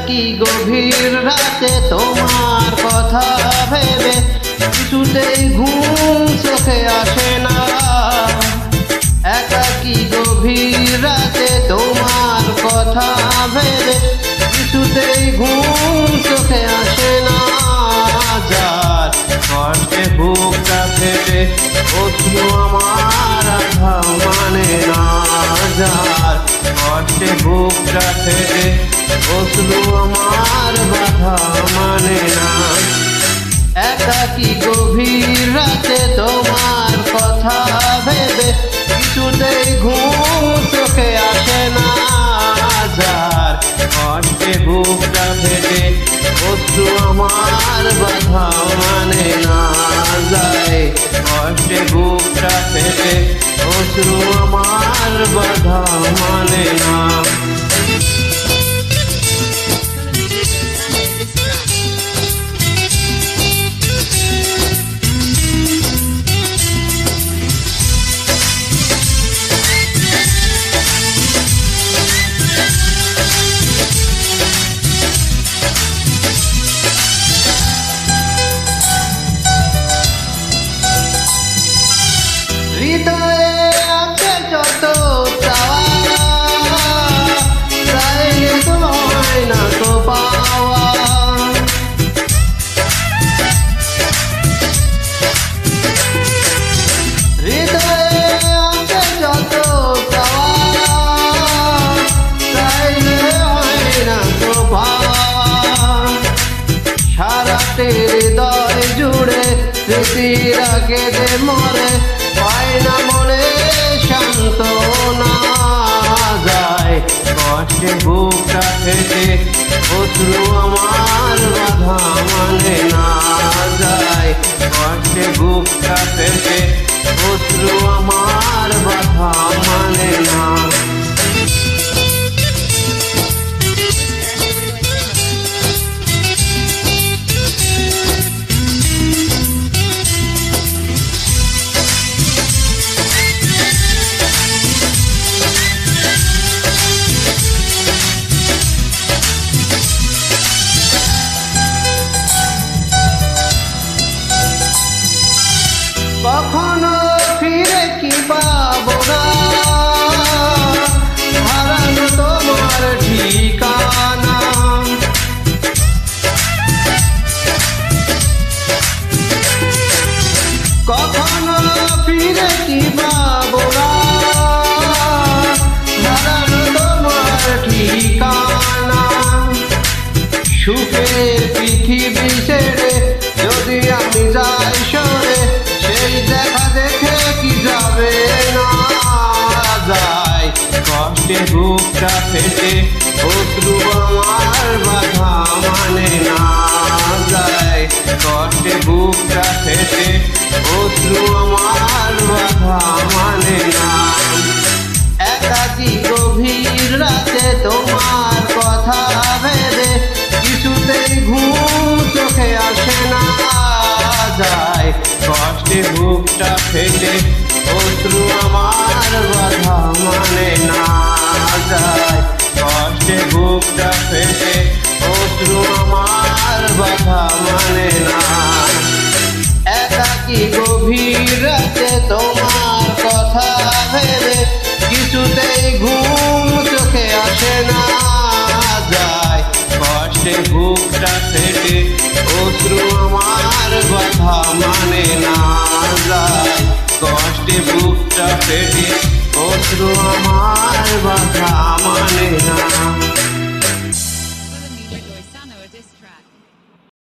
একাকী গভীর রাতে তোমার কথা ভেবে কিছুতেই ঘুম চোখে আসে না। একাকী গভীর রাতে তোমার কথা ভেবে কিছুতেই ঘুম চোখে আসে না। যার কষ্টে বুকটা ফেটে অশ্রু আমার আধা মানে না। যার কষ্টে বুকটা ফেটে অশ্রু আমার বাধা মানে না। একাকী গভীর রাতে তোমার কথা ভেবে কিছুতেই ঘুম চোখে আসে না। যার কষ্টে বুকটা ফেটে অশ্রু আমার বাধা মানে না। যায় কষ্টে বুকটা ফেটে অশ্রু আমার বাধা মানে না। হৃদয়ে আছে যত চাওয়া চাইলে তো হয় না তো পাওয়া। হৃদয়ে আছে যত চাওয়া চাইলে হয় না তো পাওয়া। সারাটে হৃদয় জুড়ে স্মৃতিরা কেঁদে মরে পায় না মনে সান্ত্বনা। যায় কষ্টে বুকটা ফেটে অশ্রু আমার বাধা মানে না। যায় কষ্টে বুকটা ফেটে অশ্রু আমার বাধা মানে না। কখনো ফিরে কি পাবো না হারানো তোমার ঠিকানা। কখনো ফিরে কি পাবো না হারানো তোমার ঠিকানা। সুখের পৃথিবী ছেড়ে যদি আমি যাই সরে সেই দেখা দেখে কি যাবে না। যায় কষ্টে বুকটা ফেটে অশ্রু আমার বাধা মানে না। যায় কষ্টে বুকটা ফেটে অশ্রু আমার বাধা মানে না। একাকী গভীর রাতে তোমার কথা ভেবে কিছুতেই ঘুম চোখে আসে না। যায় কষ্টে বুকটা ফেটে অশ্রু আমার বাধা মানে না। যায় কষ্টে বুকটা ফেটে অশ্রু আমার বাধা মানে না। একাকী গভীর রাতে তোমার কথা ভেবে কিছুতেই ঘুম চোখে আসে না। যায় কষ্টে বুকটা ফেটে অশ্রু আমার বাধা মানে না। যায় কষ্টে বুকটা ফেটে অশ্রু আমার বাধা মানে না।